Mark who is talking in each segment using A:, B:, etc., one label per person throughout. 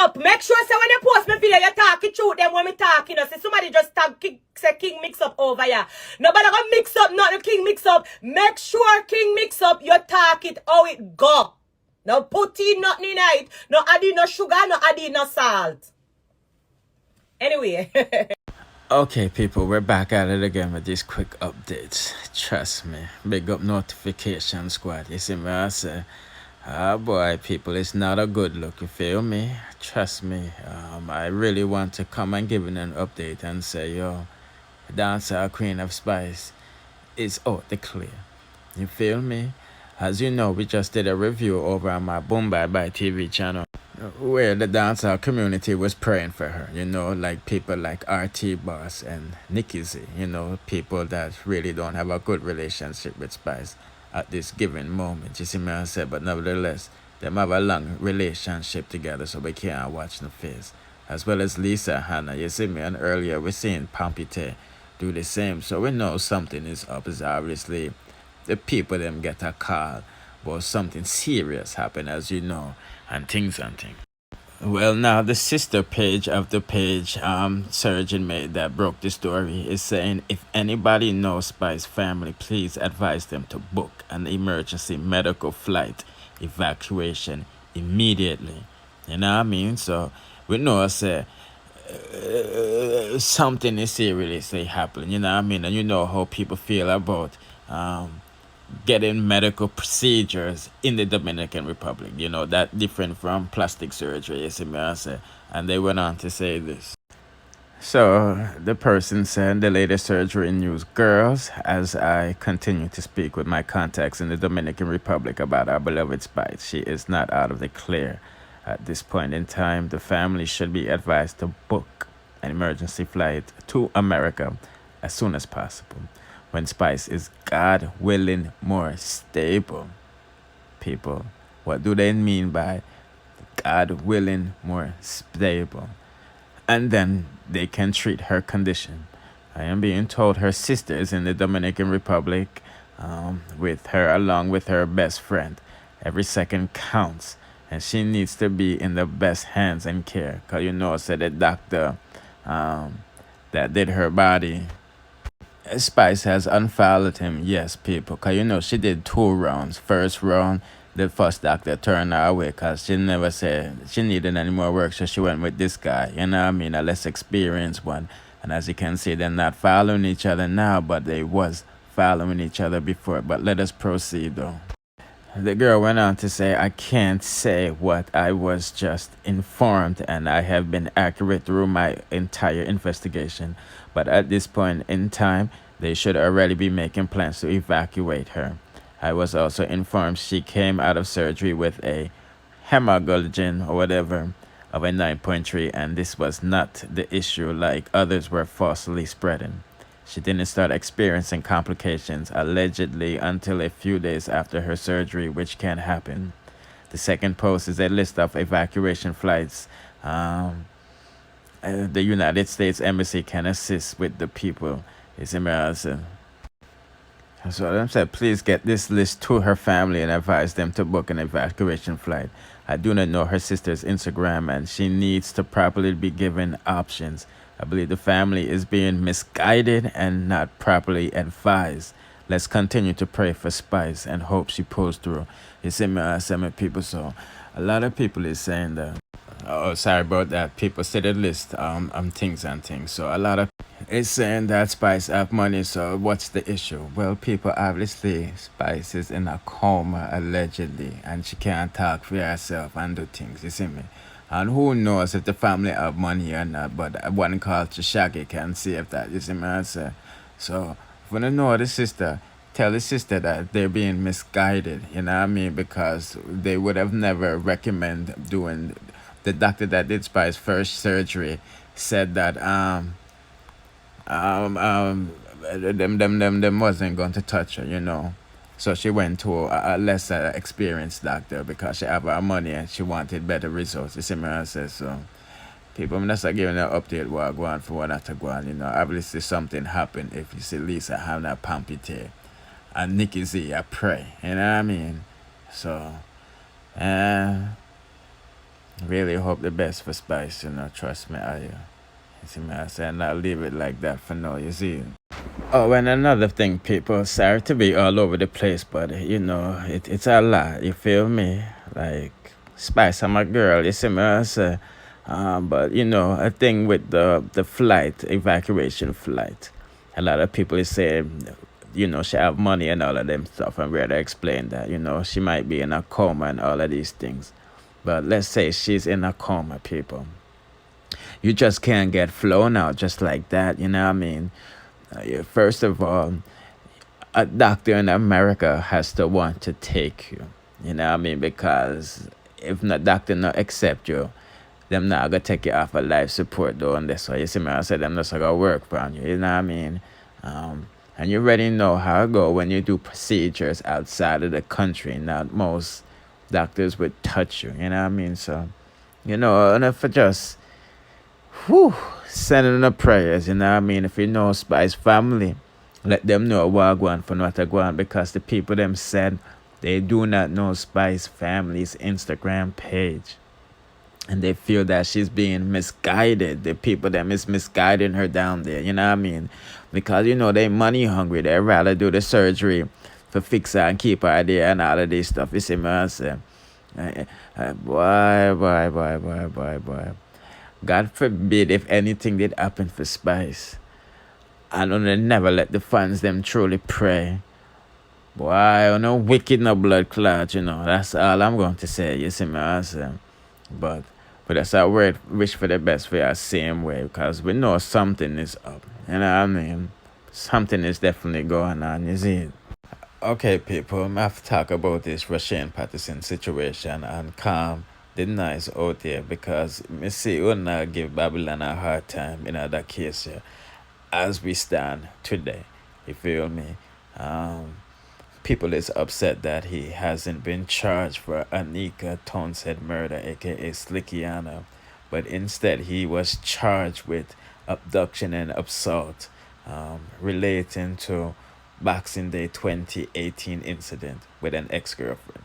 A: up. Make sure say when you post my video, you talk it through them when me talking. See somebody just tag say Kingmixup over here. Nobody gonna mix up, not the Kingmixup. Make sure Kingmixup, you talk it how it go. No put in nothing in it. No add in no sugar, no add in no salt. Anyway.
B: Okay, people, we're back at it again with these quick updates. Trust me, big up notification squad. You see me, I say, boy, people, it's not a good look, you feel me? Trust me, I really want to come and give an update and say, yo, Dancer Queen of Spice is out the clear. You feel me? As you know, we just did a review over on my Boom Bye Bye TV channel, where the dancehall community was praying for her, you know, like people like RT Boss and Nicky Z, you know, people that really don't have a good relationship with Spice at this given moment. You see me, I said, but nevertheless, they have a long relationship together, so we can't watch the face. As well as Lisa Hannah, you see me, and earlier we're seeing Pampite do the same, so we know something is up. Is obviously the people them get a call about something serious happen, as you know, and things. Well, now the sister page of the page Surgeon made that broke the story is saying, if anybody knows Spice family, please advise them to book an emergency medical flight evacuation immediately. You know what I mean? So we know say something is seriously happening. You know what I mean? And you know how people feel about getting medical procedures in the Dominican Republic. You know, that different from plastic surgery, you see me, I say. And they went on to say this. So the person said, the latest surgery news, girls, as I continue to speak with my contacts in the Dominican Republic about our beloved Spice, she is not out of the clear. At this point in time, the family should be advised to book an emergency flight to America as soon as possible, when Spice is, God willing, more stable. People, what do they mean by God willing, more stable? And then they can treat her condition. I am being told her sister is in the Dominican Republic with her, along with her best friend. Every second counts, and she needs to be in the best hands and care. Because you know, said the doctor that did her body, Spice has unfollowed him, yes, people, because you know she did 2 rounds. First round, the first doctor turned her away because she never said she needed any more work, so she went with this guy, you know what I mean, a less experienced one. And as you can see, they're not following each other now, but they was following each other before. But let us proceed, though. The girl went on to say, I can't say what I was just informed, and I have been accurate through my entire investigation. But at this point in time, they should already be making plans to evacuate her. I was also informed she came out of surgery with a hemoglobin or whatever of a 9.3, and this was not the issue like others were falsely spreading. She didn't start experiencing complications, allegedly, until a few days after her surgery, which can happen. The second post is a list of evacuation flights. The United States Embassy can assist with the people. It's embarrassing. So I said, please get this list to her family and advise them to book an evacuation flight. I do not know her sister's Instagram, and she needs to properly be given options. I believe the family is being misguided and not properly advised. Let's continue to pray for Spice and hope she pulls through. You see me, people. So a lot of people is saying that, oh, sorry about that. People say the list things. So a lot of is saying that Spice have money. So what's the issue? Well, people, obviously Spice is in a coma allegedly, and she can't talk for herself and do things. You see me. And who knows if the family have money or not, but one call to Shaggy can see if that, you see me, I say. So, if you don't know the sister, tell the sister that they're being misguided, you know what I mean, because they would have never recommend doing, the doctor that did Spice's first surgery said that them wasn't going to touch her, you know. So she went to a lesser experienced doctor because she have her money and she wanted better results. You see me, I say. So people, I'm just giving an update what go on for what not to go on. You know, obviously something happened if you see Lisa having a Pampite and Nicky Z, I pray. You know what I mean? So really hope the best for Spice, trust me, you see me, I say, and I'll leave it like that for now, you see. Oh, and another thing, people, sorry to be all over the place, but, it's a lot, you feel me? Like, Spice, I'm a girl, you see me, I say. But, a thing with the flight, evacuation flight, a lot of people is saying, she have money and all of them stuff, and we're to explain that, she might be in a coma and all of these things. But let's say she's in a coma, people. You just can't get flown out just like that, you know what I mean? First of all, a doctor in America has to want to take you, you know what I mean? Because if not doctor not accept you, them not gonna take you off of life support though, and that's why you see me, I said them just gonna work on you, you know what I mean? And you already know how it go when you do procedures outside of the country. Not most doctors would touch you, you know what I mean? So, and if I just sending the prayers, you know what I mean? If you know Spice family, let them know what going for not to go on, because the people them said they do not know Spice family's Instagram page. And they feel that she's being misguided. The people that is misguiding her down there, you know what I mean? Because, they money hungry. They rather do the surgery for fix her and keep her there and all of this stuff. You see me, I say, boy. God forbid if anything did happen for Spice. And never let the fans them truly pray. Boy, no wicked, no blood clot, That's all I'm going to say. You see me, I say. But that's our word, wish for the best for our same way, because we know something is up. You know what I mean? Something is definitely going on, you see? Okay, people, I have to talk about this Roshane Patterson situation and calm the nice out there, because me see we not give Babylon a hard time in that case here, as we stand today. You feel me? People is upset that he hasn't been charged for Anika Townsend murder, aka Slickianna, but instead he was charged with abduction and assault, relating to Boxing Day 2018 incident with an ex-girlfriend.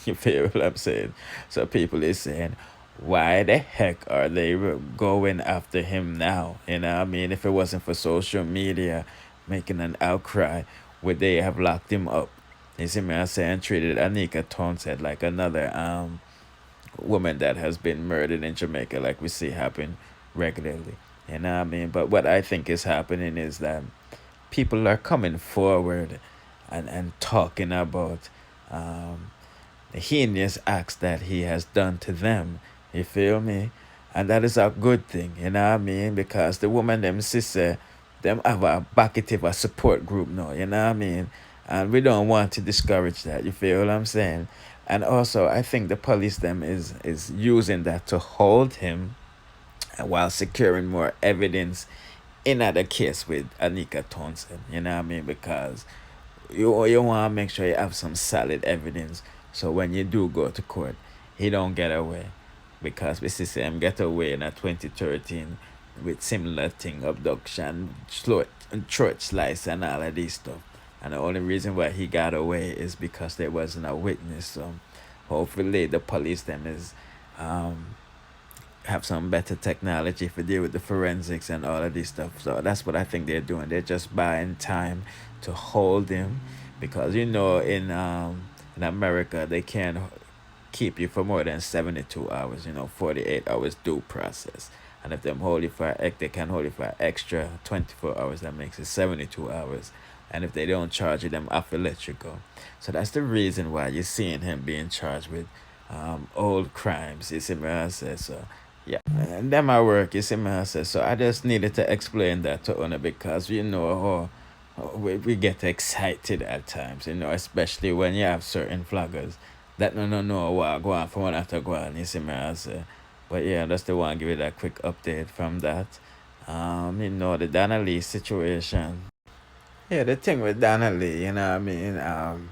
B: You feel what I'm saying? So people is saying, why the heck are they going after him now? You know what I mean? If it wasn't for social media making an outcry, would they have locked him up? You see me, I say, and treated Anika Townsend like another woman that has been murdered in Jamaica, like we see happen regularly. You know what I mean? But what I think is happening is that people are coming forward and talking about the heinous acts that he has done to them. You feel me? And that is a good thing, you know what I mean? Because the woman, them sister, them have a bucket a support group now, you know what I mean? And we don't want to discourage that, you feel what I'm saying? And also, I think the police them is using that to hold him while securing more evidence in the case with Anika Townsend, you know what I mean? Because you want to make sure you have some solid evidence, so when you do go to court, he don't get away. Because we see him get away in 2013 with similar thing, abduction, throat slice and all of this stuff. And the only reason why he got away is because there wasn't a witness. So hopefully the police them is have some better technology for deal with the forensics and all of this stuff. So that's what I think they're doing. They're just buying time to hold him, because in America they can't keep you for more than 72 hours, 48 hours due process. And if them hold you for they can hold you for an extra 24 hours, that makes it 72 hours. And if they don't charge you, them have to let you go. So that's the reason why you're seeing him being charged with old crimes. You see me, I say so. Yeah, and them my work. You see me, I say so. I just needed to explain that to Una, because how we get excited at times, especially when you have certain flaggers that no what go on from one after go on, you see me, I say. But yeah, that's the one give you that quick update from that. The Donna Lee situation. Yeah, the thing with Donna Lee, you know what I mean?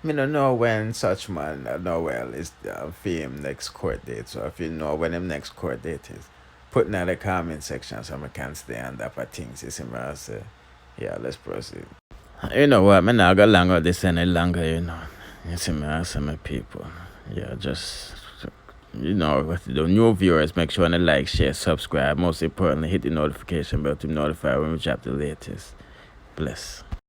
B: Me don't know when such man know well is for him next court date. So if you know when him next court date is, put in the comment section so I can stay on that for things, you see me, I say. Yeah, let's proceed. You know what, me not go longer this any longer, You see me, I say my people. Yeah, just You know, the new viewers, make sure to like, share, subscribe. Most importantly, hit the notification bell to be notified when we drop the latest. Bless.